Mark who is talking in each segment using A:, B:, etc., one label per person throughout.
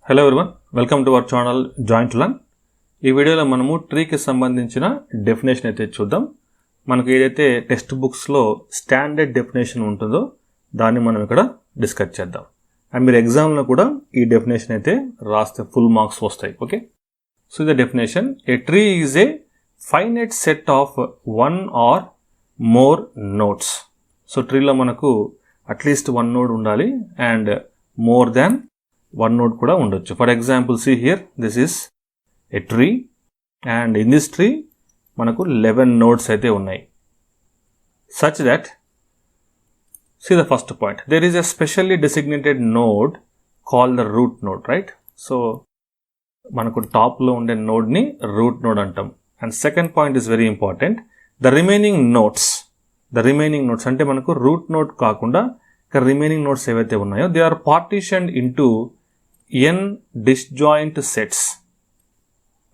A: Hello everyone, welcome to our channel join to learn. ఈ వీడియోలో మనము ట్రీకి సంబంధించిన డెఫినేషన్ అయితే చూద్దాం. మనకు ఏదైతే టెక్స్ట్ బుక్స్లో స్టాండర్డ్ డెఫినేషన్ ఉంటుందో దాన్ని మనం ఇక్కడ డిస్కస్ చేద్దాం. అండ్ మీరు ఎగ్జామ్లో కూడా ఈ డెఫినేషన్ అయితే రాస్తే ఫుల్ మార్క్స్ వస్తాయి. Okay, so the definition: a tree is a finite set of one or more nodes. So ట్రీలో మనకు అట్లీస్ట్ వన్ నోడ్ ఉండాలి and more than one node kuda undachchu. For example, see here, this is a tree and in this tree manaku 11 nodes aithe unnai, such that, see the first point, there is a specially designated node called the root node, right? So manaku top lo unde node ni root node antam. And second point is very important, the remaining nodes ante manaku root node kaakunda ఇక్కడ remaining nodes ఏవైతే ఉన్నాయో they are partitioned into n disjoint sets,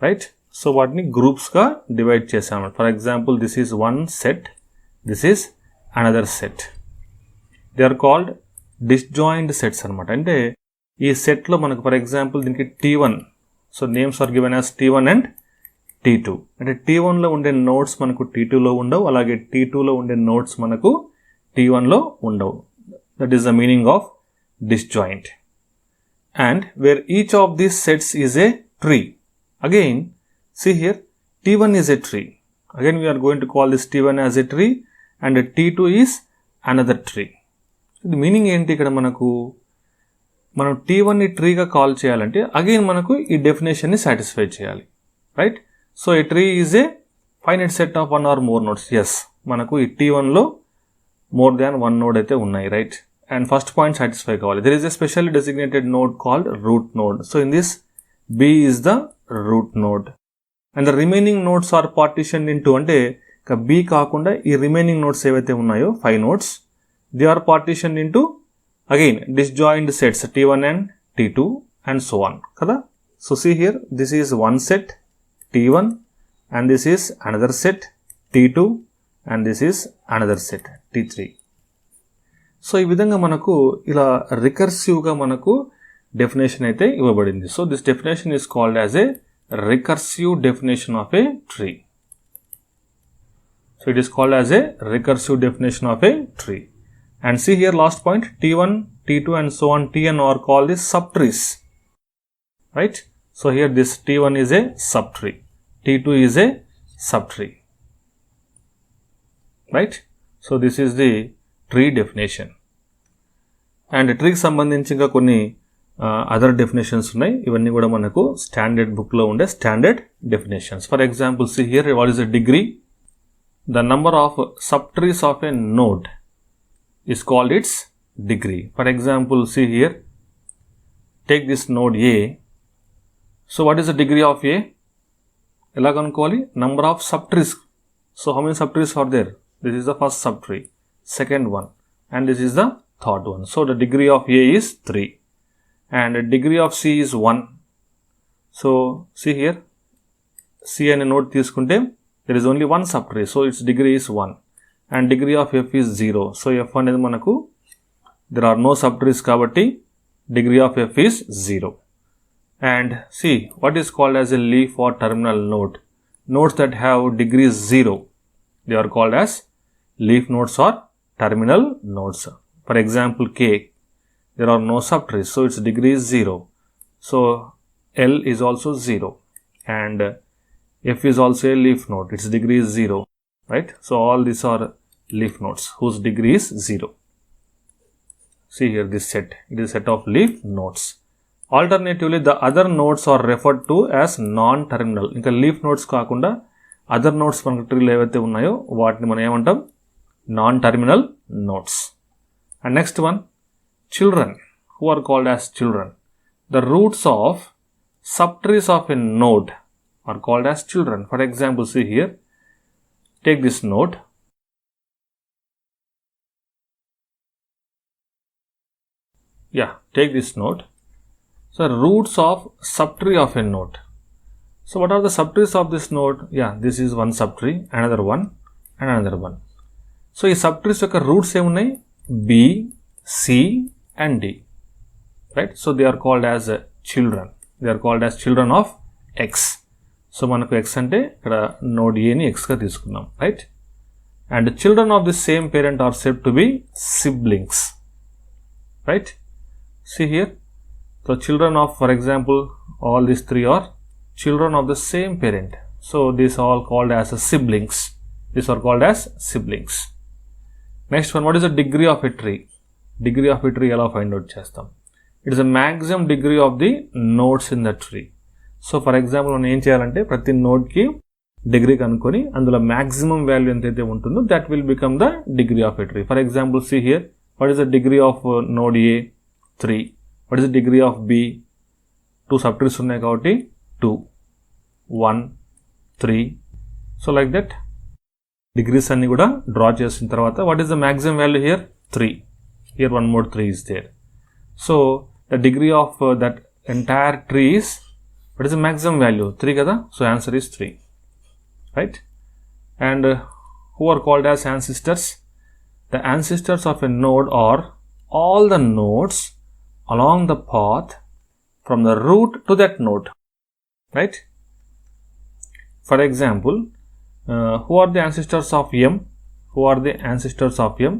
A: right? So వాటిని గ్రూప్స్గా divide చేసాము. For example, this is one set, this is another set. They are called disjoint sets అనమాట. అంటే ఈ సెట్లో మనకు ఫర్ ఎగ్జాంపుల్ దీనికి T1, so names are given as T1 and T2. అంటే T1లో ఉండే నోట్స్ మనకు T2లో ఉండవు, అలాగే T2లో ఉండే నోట్స్ మనకు T1లో ఉండవు. That is the meaning of disjoint. And where each of these sets is a tree. Again, see here, T1 is a tree. Again, we are going to call this T1 as a tree and T2 is another tree. The meaning enti ikkada manaku మనం T1 ని ట్రీగా call చేయాలంటే again మనకు ఈ definition ని satisfy చేయాలి, right? So a tree is a finite set of one or more nodes. Yes, మనకు ఈ T1లో మోర్ దాన్ వన్ నోడ్ అయితే ఉన్నాయి, రైట్? అండ్ ఫస్ట్ పాయింట్ సాటిస్ఫై కావాలి. There is a specially designated node called root node. So in this B is the root node and the remaining nodes are partition into, అంటే ఇక B కాకుండా ఈ remaining nodes ఏవైతే ఉన్నాయో 5 nodes, they are partition into again disjoint sets T1 and T2 and so on కదా. So see here, this is one set T1 and this is another set T2 and this is another set T3. So ఈ విధంగా మనకు ఇలా రికర్సివ్గా మనకు definition అయితే ఇవ్వబడింది. So this definition is called as a recursive definition of a tree. So it is called as a recursive definition of a tree. And see here last point, T1, T2 and so on Tn are called the subtrees, right? So here this T1 is a subtree, T2 is a subtree, right? So this is the tree definition. అండ్ ట్రీకి సంబంధించి ఇంకా కొన్ని other definitions ఉన్నాయి. ఇవన్నీ కూడా మనకు standard బుక్లో ఉండే standard definitions. For example, see here, what is the degree? The number of subtrees of a node is called its degree. For example, see here, take this node A. So what is the degree of A? ఎలా కనుక్కోవాలి? Number of subtrees. So how many subtrees are there? This is the first subtree, second one, and this is the third one. So the degree of A is 3 and the degree of C is 1. So see here, C and a node తీసుకుంటే there is only one subtree, so its degree is 1 and degree of F is 0. So F అనేది మనకు there are no subtrees కాబట్టి degree of F is 0. And see, what is called as a leaf or terminal node? Nodes that have degree 0, they are called as leaf nodes or terminal nodes. For example, K, there are no subtrees, so its degree is 0. So L is also 0 and F is also a leaf node, its degree is 0, right? So all these are leaf nodes whose degree is 0. See here, this set, it is a set of leaf nodes. Alternatively, the other nodes are referred to as non-terminal. ఇంకా leaf nodes కాకుండా other nodes మనకు ట్రీలో ఏవైతే ఉన్నాయో వాటిని మనం ఏమంటాం? Non terminal nodes. And next one, children, who are called as children. The roots of subtrees of a node are called as children. For example, see here, take this node. Take this node. So roots of subtree of a node. So what are the subtrees of this node? This is one subtree, another one and another one. So ఈ subtrees యొక్క roots ఏమున్నాయి? B, C and D, right? So they are called as children. They are called as children of X. So మనకు X అంటే ఇక్కడ node A ని X గా తీసుకున్నాం, right? And children of the same parent are said to be siblings, right? See here. So children of, for example, all these three are children of the same parent. So these are all called as siblings. These are called as siblings. Next one, what is the degree of a tree? Degree of a tree ఎలా find out చేస్తాం? It is a maximum degree of the nodes in the tree. So for example, మనం ఏం చేయాలంటే ప్రతి node కి degree కనుక్కొని అందులో maximum value ఎంతైతే ఉంటుందో that will become the degree of a tree. For example, see here, what is the degree of node A? 3. What is the degree of B? 2 subtrees ఉన్నాయి కాబట్టి 2, 1, 3. So like that degrees అన్ని కూడా draw చేసిన తర్వాత what is the maximum value here? 3. Here one more 3 is there. So the degree of that entire tree is, what is the maximum value? 3 kada? So answer is 3, right? And who are called as ancestors? The ancestors of a node are all the nodes along the path from the root to that node, right? For example, who are the ancestors of M? Who are the ancestors of M?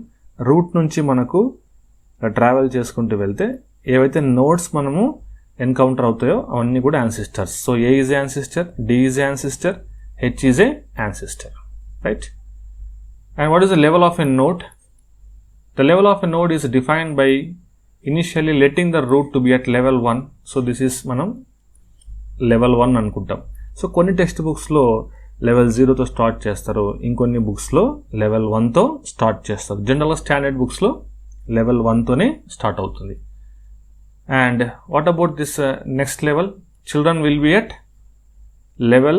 A: Root నుంచి మనకు travel చేసుకుంటూ వెళ్తే ఏవైతే nodes మనము encounter అవుతాయో అవన్నీ కూడా ancestors. So A is a ancestor, D is a ancestor, H is a ancestor, right? And what is the level of a node? The level of a node is defined by initially letting the root to be at level 1. So this is మనం level 1 అనుకుంటాం. So కొన్ని text బుక్స్లో level 0తో start చేస్తారు, ఇంకొన్ని బుక్స్లో level 1తో start చేస్తారు. జనరల్గా standard బుక్స్లో లెవెల్ 1తోనే స్టార్ట్ అవుతుంది. And what about this next level? Children will be at level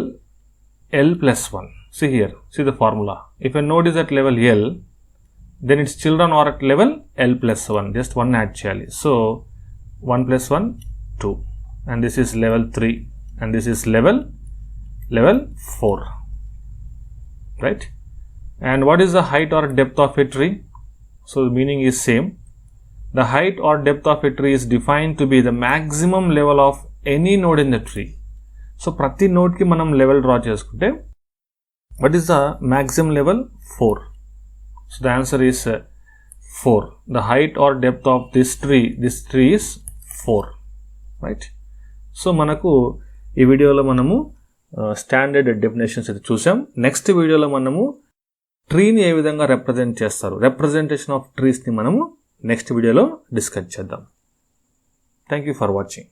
A: L+1. See here, see the formula. If a node is at level L, then its children are at level L+1. Just one add cheyali. So 1 + 1, 2. And this is level 3. And this is level 4. Right? And what is the height or depth of a tree? So the meaning is same. The height or depth of a tree is defined to be the maximum level of any node in the tree. So ప్రతి node కి మనం level draw చేసుకుంటే what is the maximum level? 4. So the answer is 4. The height or depth of this tree is 4, right? So మనకు ఈ వీడియోలో మనము standard definitions అయితే చూసాం. నెక్స్ట్ వీడియోలో మనము ట్రీని ఏ విధంగా రిప్రజెంట్ చేస్తారు, రిప్రజెంటేషన్ ఆఫ్ ట్రీస్ని మనము నెక్స్ట్ వీడియోలో డిస్కస్ చేద్దాం. Thank you for watching.